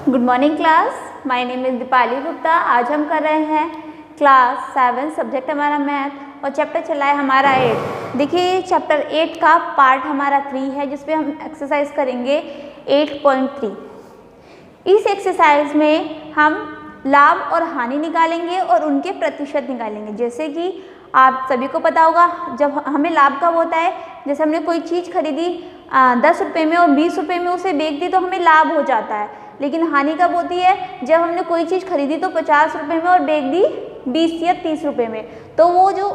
Good morning class, my name is Deepali Gupta. आज हम कर रहे हैं क्लास 7, सब्जेक्ट हमारा मैथ और चैप्टर चला है हमारा 8। देखिए चैप्टर 8 का पार्ट हमारा 3 है जिसमें हम एक्सरसाइज करेंगे 8.3। इस एक्सरसाइज में हम लाभ और हानि निकालेंगे और उनके प्रतिशत निकालेंगे। जैसे कि आप सभी को पता होगा, जब हमें लाभ कब होता है, जैसे हमने कोई चीज़ खरीदी 10 रुपये में और 20 रुपये में उसे बेच दी तो हमें लाभ हो जाता है। लेकिन हानि कब होती है, जब हमने कोई चीज़ खरीदी तो 50 रुपये में और बेच दी 20 या 30 रुपये में, तो वो जो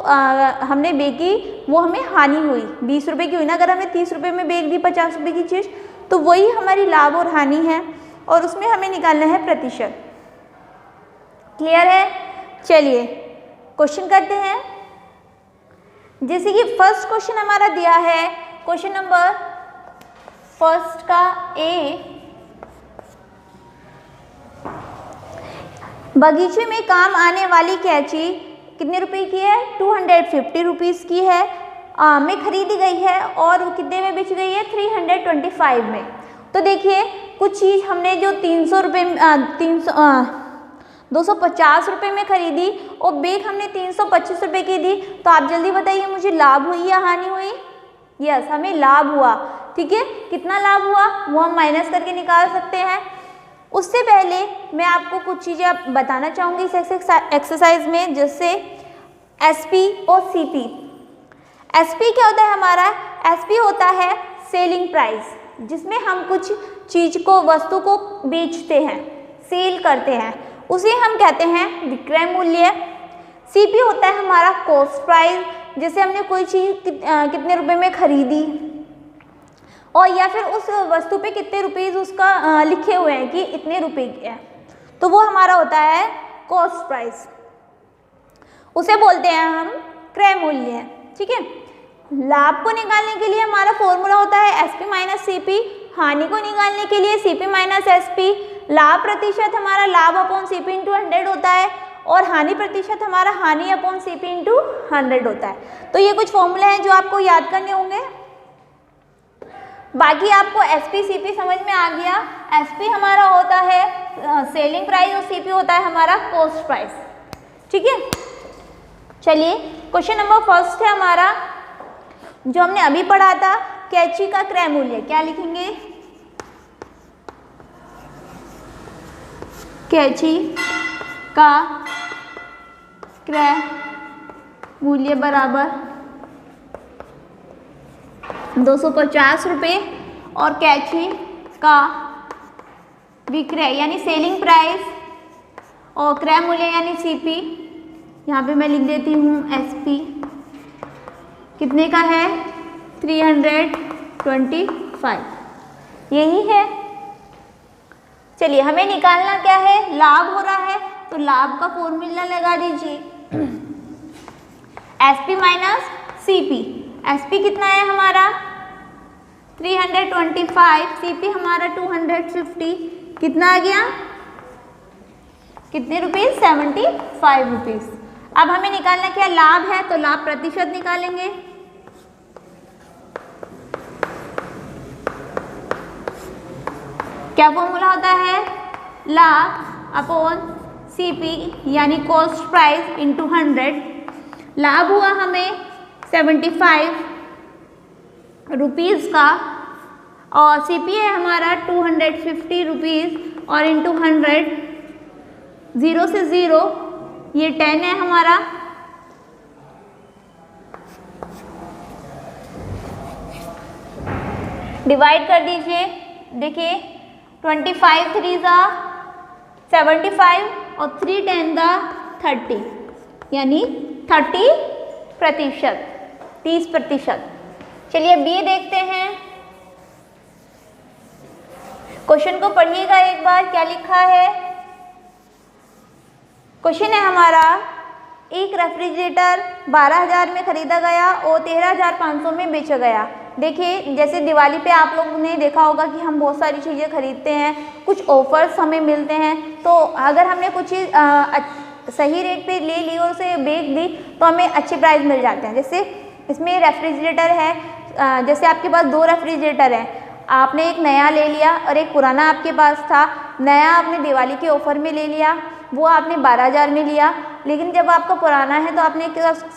हमने बेची वो हमें हानि हुई, 20 रुपये की हुई ना। अगर हमने 30 रुपये में बेच दी 50 रुपये की चीज़ तो वही हमारी लाभ और हानि है और उसमें हमें निकालना है प्रतिशत। क्लियर है? चलिए क्वेश्चन करते हैं। जैसे कि फर्स्ट क्वेश्चन हमारा दिया है, क्वेश्चन नंबर फर्स्ट का ए, बगीचे में काम आने वाली कैंची कितने रुपए की है? 250 रुपीज़ की है, में खरीदी गई है और वो कितने में बेची गई है? 325 में। तो देखिए कुछ चीज़ हमने जो 250 रुपये में खरीदी और बेच हमने 325 रुपये की दी, तो आप जल्दी बताइए मुझे लाभ हुई या हानि हुई? यस, हमें लाभ हुआ। ठीक है, कितना लाभ हुआ वो हम माइनस करके निकाल सकते हैं। उससे पहले मैं आपको कुछ चीज़ें बताना चाहूँगी इस एक्सरसाइज में, जैसे एसपी और सीपी। एसपी क्या होता है हमारा? एसपी होता है सेलिंग प्राइस, जिसमें हम कुछ चीज़ को, वस्तु को बेचते हैं, सेल करते हैं, उसे हम कहते हैं विक्रय मूल्य। सीपी होता है हमारा कॉस्ट प्राइस, जैसे हमने कोई चीज़ कितने रुपए में खरीदी और या फिर उस वस्तु पे कितने रुपीज़ उसका लिखे हुए हैं कि इतने रुपए की है, तो वो हमारा होता है कॉस्ट प्राइस, उसे बोलते हैं हम क्रय मूल्य। ठीक है, लाभ को निकालने के लिए हमारा फॉर्मूला होता है एसपी माइनस सीपी, हानि को निकालने के लिए सीपी माइनस एसपी, लाभ प्रतिशत हमारा लाभ अपॉन सीपी इंटू 100 होता है और हानि प्रतिशत हमारा हानि अपॉन सीपी इंटू 100 होता है। तो ये कुछ फॉर्मूले हैं जो आपको याद करने होंगे। बाकी आपको एसपी सीपी समझ में आ गया। एसपी हमारा होता है सेलिंग प्राइस और सीपी होता है हमारा कॉस्ट प्राइस। ठीक है, चलिए क्वेश्चन नंबर फर्स्ट है हमारा, जो हमने अभी पढ़ा था, कैंची का क्रय मूल्य। क्या लिखेंगे? कैंची का क्रय मूल्य बराबर 250 रुपये और कैंची का विक्रय यानी सेलिंग प्राइस और क्रय मूल्य यानी सीपी, यहाँ पे मैं लिख देती हूँ एसपी, कितने का है? 325। यही है। चलिए हमें निकालना क्या है? लाभ हो रहा है तो लाभ का फॉर्मूला लगा दीजिए, एसपी माइनस सीपी। एसपी कितना है हमारा? 325, सीपी हमारा 250, कितना आ गया? कितने रुपीज़? 75 रुपीज़। अब हमें निकालना क्या? लाभ है तो लाभ प्रतिशत निकालेंगे। क्या फॉर्मूला होता है? लाभ अपॉन सीपी यानी कॉस्ट प्राइस इंटू 100। लाभ हुआ हमें 75 रुपीज़ का और सीपी है हमारा 250 रुपीज़ और इंटू 100, 0 से 0 ये 10 है हमारा, डिवाइड कर दीजिए। देखिए 25 3 ज़ा 75 और 3 10 ज़ा 30, यानी 30%। चलिए बी देखते हैं। क्वेश्चन को पढ़िएगा एक बार, क्या लिखा है? क्वेश्चन है हमारा, एक रेफ्रिजरेटर 12,000 में खरीदा गया और 13,500 में बेचा गया। देखिए जैसे दिवाली पे आप लोगों ने देखा होगा कि हम बहुत सारी चीज़ें खरीदते हैं, कुछ ऑफर्स हमें मिलते हैं, तो अगर हमने कुछ चीज़ सही रेट पे ले ली और उसे बेच दी तो हमें अच्छे प्राइस मिल जाते हैं। जैसे इसमें रेफ्रिजरेटर है, जैसे आपके पास 2 रेफ्रिजरेटर हैं, आपने एक नया ले लिया और एक पुराना आपके पास था, नया आपने दिवाली के ऑफर में ले लिया, वो आपने 12,000 में लिया, लेकिन जब आपका पुराना है तो आपने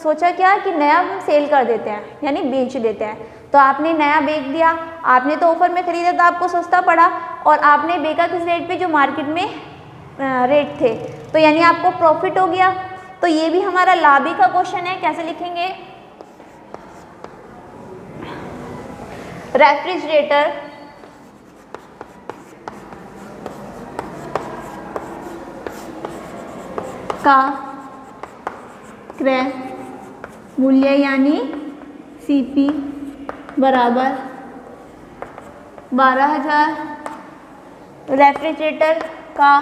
सोचा क्या कि नया हम सेल कर देते हैं, यानी बेच देते हैं। तो आपने नया बेच दिया, आपने तो ऑफर में खरीदा तो आपको सस्ता पड़ा, और आपने बेचा किस रेट पे, जो मार्केट में रेट थे, तो यानी आपको प्रॉफिट हो गया। तो ये भी हमारा लाभ ही का क्वेश्चन है। कैसे लिखेंगे? रेफ्रिजरेटर का क्रय मूल्य यानी CP बराबर 12,000, रेफ्रिजरेटर का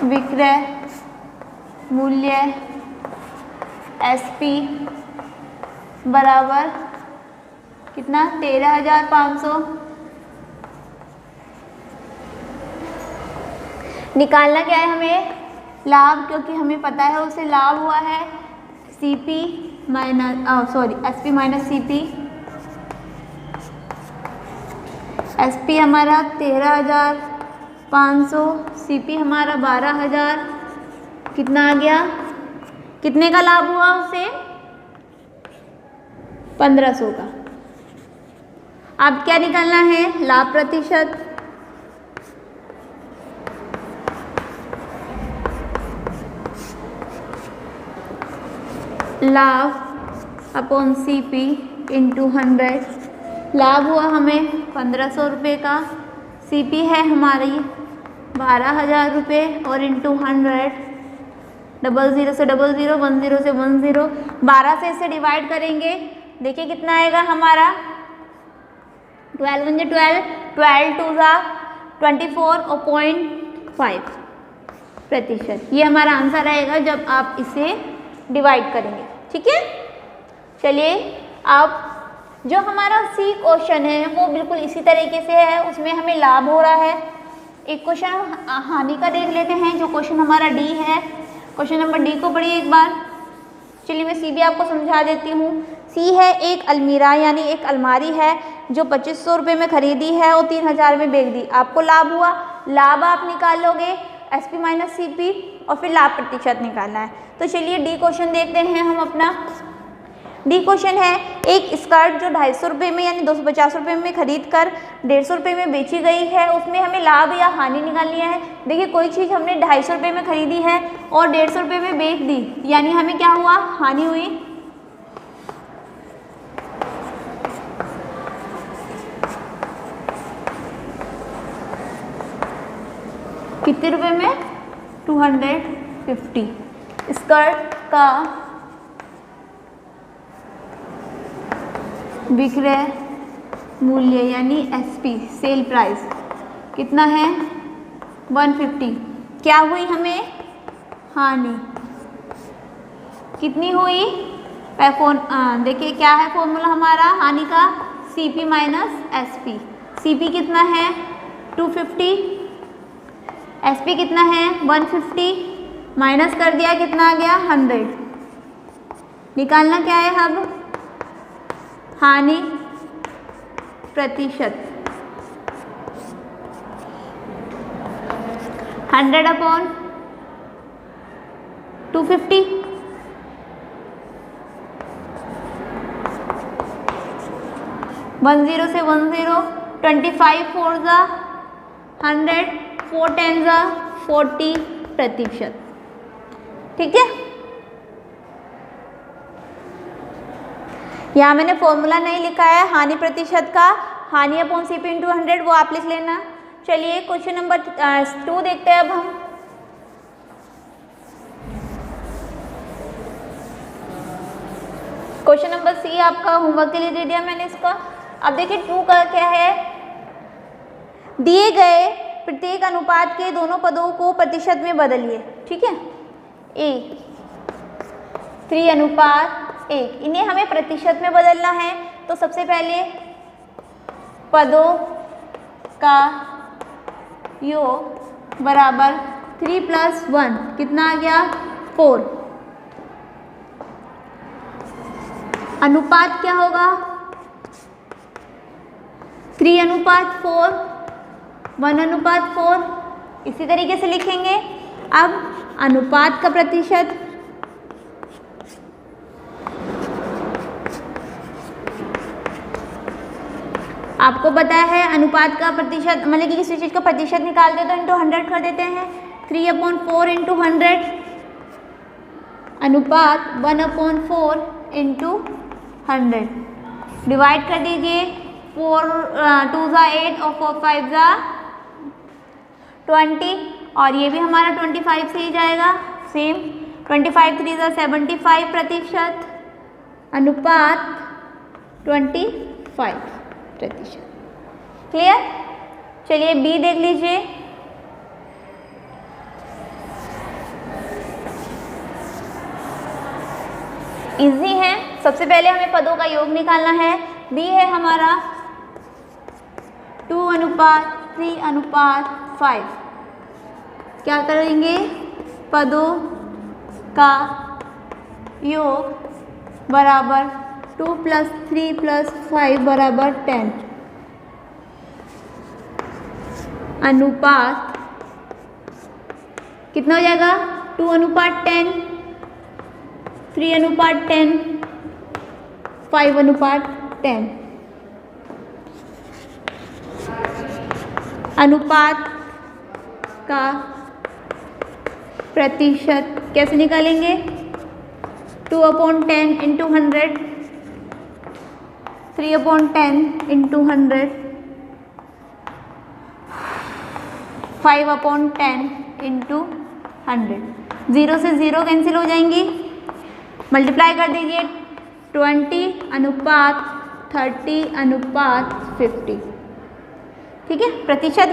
विक्रय मूल्य SP बराबर कितना, 13,500। निकालना क्या है हमें? लाभ, क्योंकि हमें पता है उसे लाभ हुआ है SP माइनस CP। SP हमारा 13,500, CP हमारा 12,000, कितना आ गया, कितने का लाभ हुआ उसे? 1,500 का। अब क्या निकालना है? लाभ प्रतिशत। लाभ अपॉन CP इंटू 100। लाभ हुआ हमें 1,500 रुपये का, CP है हमारी 12,000 रुपये, और इंटू 100, 00 से 00, 10 से 10, 12 से इसे डिवाइड करेंगे, देखिए कितना आएगा हमारा, 12 1 12, 12 2 24.5%। ये हमारा आंसर आएगा जब आप इसे डिवाइड करेंगे। ठीक है, चलिए अब जो हमारा C क्वेश्चन है वो बिल्कुल इसी तरीके से है, उसमें हमें लाभ हो रहा है। एक क्वेश्चन हानि का देख लेते हैं, जो क्वेश्चन हमारा D है। क्वेश्चन नंबर D को पढ़िए एक बार। चलिए मैं C भी आपको समझा देती हूँ। C है एक अलमीरा यानी एक अलमारी है जो 2,500 रुपये में खरीदी है और 3,000 में बेच दी। आपको लाभ हुआ, लाभ आप निकाल लोगे SP माइनस CP और फिर लाभ प्रतिशत निकालना है। तो चलिए D क्वेश्चन देखते हैं हम अपना। D क्वेश्चन है, एक स्कर्ट जो 250 रुपये में यानी 250 रुपये में खरीद कर 150 रुपये में बेची गई है, उसमें हमें लाभ या हानि निकालनी है। देखिए कोई चीज़ हमने 250 रुपये में खरीदी है और 150 रुपये में बेच दी, यानी हमें क्या हुआ, हानि हुई। कितने रुपए में? 250। स्कर्ट का विक्रय मूल्य यानी SP सेल प्राइस कितना है? 150। क्या हुई हमें? हानि कितनी हुई? देखिए क्या है फॉर्मूला हमारा हानि का, CP माइनस SP। CP कितना है? 250, SP कितना है? 150, माइनस कर दिया, कितना आ गया? 100। निकालना क्या है अब? हानि प्रतिशत। 100 अपॉन 250, 10 से 10, 25 4 जा 100, 4 10 जा 40%। ठीक है, यहाँ मैंने फॉर्मूला नहीं लिखा है हानि प्रतिशत का, हानि अपॉन CP इंटू 100, वो आप लिख लेना। चलिए क्वेश्चन नंबर 2 देखते हैं अब हम। क्वेश्चन नंबर C आपका होमवर्क के लिए दे दिया मैंने इसका। अब देखिए 2 का क्या है, दिए गए प्रत्येक अनुपात के दोनों पदों को प्रतिशत में बदलिए। ठीक है, 3:1, इन्हें हमें प्रतिशत में बदलना है। तो सबसे पहले पदों का योग बराबर 3 + 1 कितना आ गया? 4। अनुपात क्या होगा? 3:4, 1:4, इसी तरीके से लिखेंगे। अब अनुपात का प्रतिशत, आपको पता है अनुपात का प्रतिशत मतलब कि किसी चीज़ का प्रतिशत निकालते तो इंटू 100 कर देते हैं। 3/4 इंटू 100, अनुपात 1/4 इंटू 100, डिवाइड कर दीजिए। 4 2 ज़ा 8 और 4 5 ज़ा 20, और ये भी हमारा 25 से ही जाएगा सेम। 25 3 ज़ा 75 प्रतिशत, अनुपात 25%। क्लियर? चलिए बी देख लीजिए। इजी है। सबसे पहले हमें पदों का योग निकालना है। बी है हमारा 2:3:5। क्या करेंगे? पदों का योग बराबर 2 + 3 + 5 बराबर 10। अनुपात कितना हो जाएगा? 2:10, 3:10, 5:10। अनुपात का प्रतिशत कैसे निकालेंगे? 2/10 इंटू 100, 3/10 इंटू 100, 5/10 इंटू 100। 0 से 0 कैंसिल हो जाएंगी, मल्टीप्लाई कर दीजिए। 20:30:50। ठीक है, प्रतिशत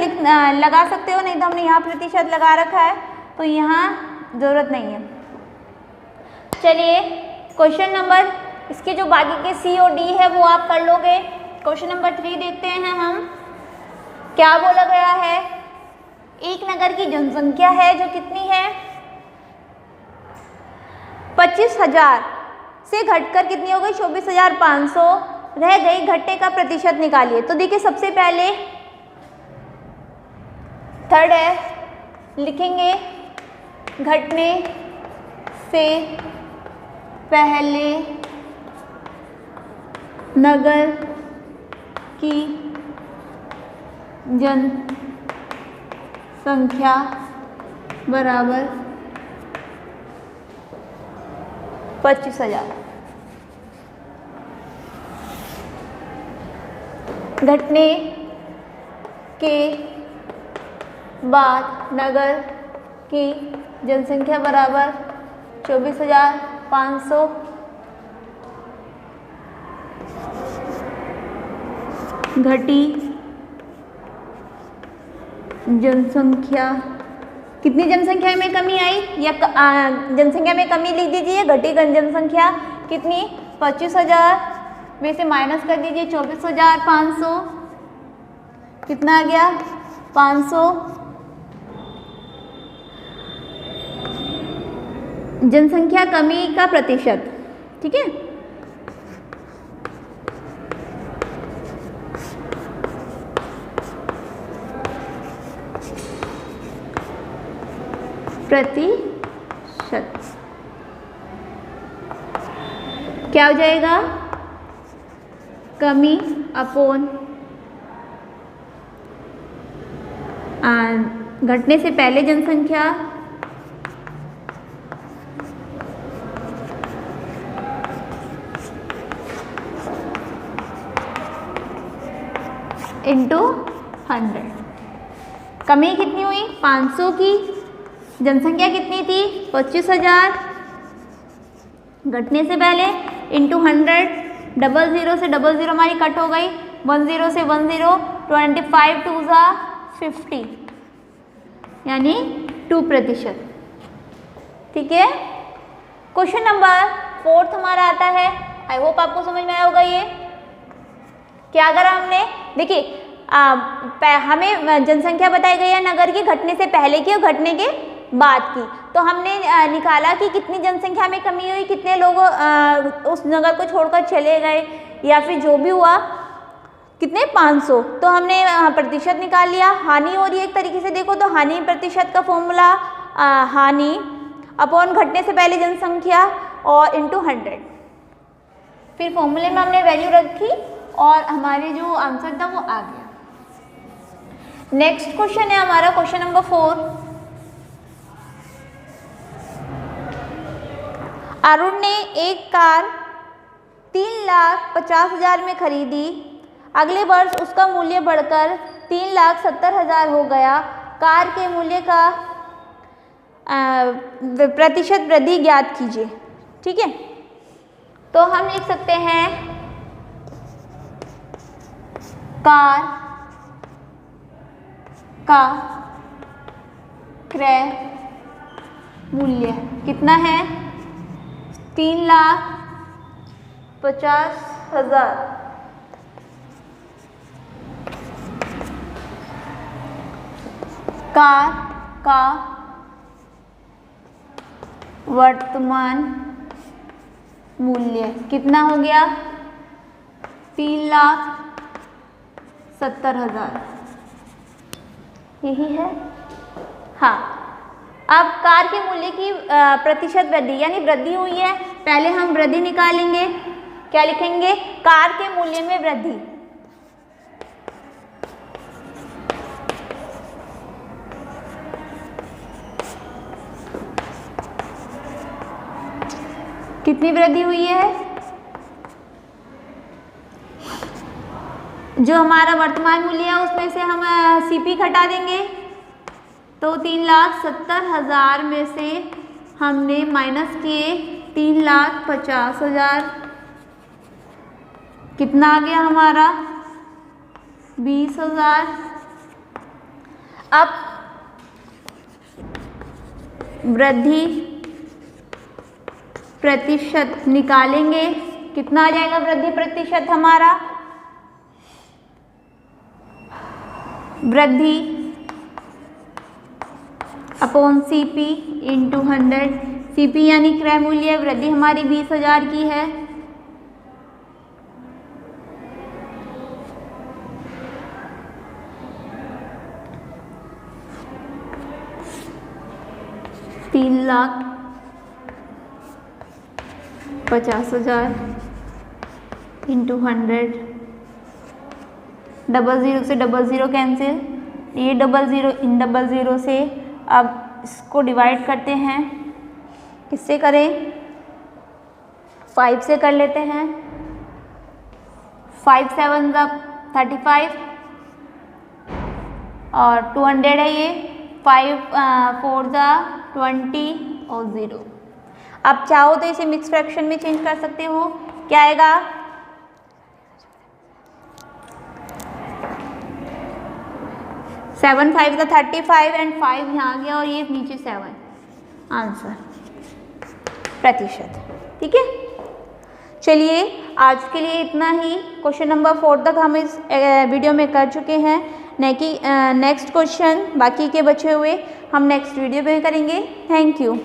लगा सकते हो, नहीं तो हमने यहाँ प्रतिशत लगा रखा है तो यहाँ ज़रूरत नहीं है। चलिए क्वेश्चन नंबर, इसके जो बाकी के सी और डी है वो आप कर लोगे। क्वेश्चन नंबर 3 देखते हैं हम। क्या बोला गया है? एक नगर की जनसंख्या है जो कितनी है? 25,000 से घटकर कितनी हो गई? 24,500 रह गई। घटने का प्रतिशत निकालिए। तो देखिए सबसे पहले थर्ड है, लिखेंगे घटने से पहले नगर की जनसंख्या बराबर 25,000। घटने के बाद नगर की जनसंख्या बराबर 24,500। घटी जनसंख्या, कितनी जनसंख्या में कमी आई या जनसंख्या में कमी लिख दीजिए। घटी जनसंख्या कितनी? 25,000 में से माइनस कर दीजिए 24,500, कितना आ गया? 500। जनसंख्या कमी का प्रतिशत, ठीक है। प्रतिशत क्या हो जाएगा? कमी अपॉन घटने से पहले जनसंख्या इंटू 100। कमी कितनी हुई? 500 की। जनसंख्या कितनी थी? 25,000। घटने से पहले इंटू 100। 00 से 00 हमारी कट हो गई। 10 से 10, 25 2 ज़ा 50, यानी 2%। ठीक है। क्वेश्चन नंबर 4 हमारा आता है। आई होप आपको समझ में आया होगा ये। क्या अगर हमने देखिए हमें जनसंख्या बताई गई है नगर की घटने से पहले की और घटने के बाद की, तो हमने निकाला कि कितनी जनसंख्या में कमी हुई, कितने लोग उस नगर को छोड़कर चले गए या फिर जो भी हुआ। कितने 500, तो हमने प्रतिशत निकाल लिया। हानि हो रही है एक तरीके से देखो तो हानि प्रतिशत का फॉर्मूला हानि अपॉन घटने से पहले जनसंख्या और इंटू 100। फिर फॉर्मूले में हमने वैल्यू रखी और हमारे जो आंसर था वो आ गया। नेक्स्ट क्वेश्चन है हमारा क्वेश्चन नंबर 4। अरुण ने एक कार 3,50,000 में खरीदी, अगले वर्ष उसका मूल्य बढ़कर 3,70,000 हो गया। कार के मूल्य का प्रतिशत वृद्धि ज्ञात कीजिए। ठीक है, तो हम लिख सकते हैं कार का क्रय मूल्य कितना है 3,50,000। कार का वर्तमान मूल्य कितना हो गया 3,70,000, यही है। हाँ, अब कार के मूल्य की प्रतिशत वृद्धि यानी वृद्धि हुई है, पहले हम वृद्धि निकालेंगे। क्या लिखेंगे, कार के मूल्य में वृद्धि। कितनी वृद्धि हुई है, जो हमारा वर्तमान मूल्य है उसमें से हम सीपी घटा देंगे, तो 3,70,000 में से हमने माइनस किए 3,50,000, कितना आ गया हमारा 20,000। अब वृद्धि प्रतिशत निकालेंगे, कितना आ जाएगा वृद्धि प्रतिशत हमारा, वृद्धि अपॉन सीपी इंटू 100। सीपी यानी क्रय मूल्य, वृद्धि हमारी 20,000 की है। $3,50,000 इंटू 100, 00 से 00 कैंसिल, ये 00 इन 00 से। अब इसको डिवाइड करते हैं, किससे करें 5 से कर लेते हैं। 5 7 35 और 200 है ये, 5 4 20 और 0। अब चाहो तो इसे मिक्स फ्रैक्शन में चेंज कर सकते हो, क्या आएगा 7 5 35 एंड 5 यहाँ आ गया और ये नीचे 7 आंसर प्रतिशत। ठीक है, चलिए आज के लिए इतना ही। क्वेश्चन नंबर 4 तक हम इस वीडियो में कर चुके हैं। नेक्स्ट क्वेश्चन बाकी के बचे हुए हम नेक्स्ट वीडियो में करेंगे। Thank you.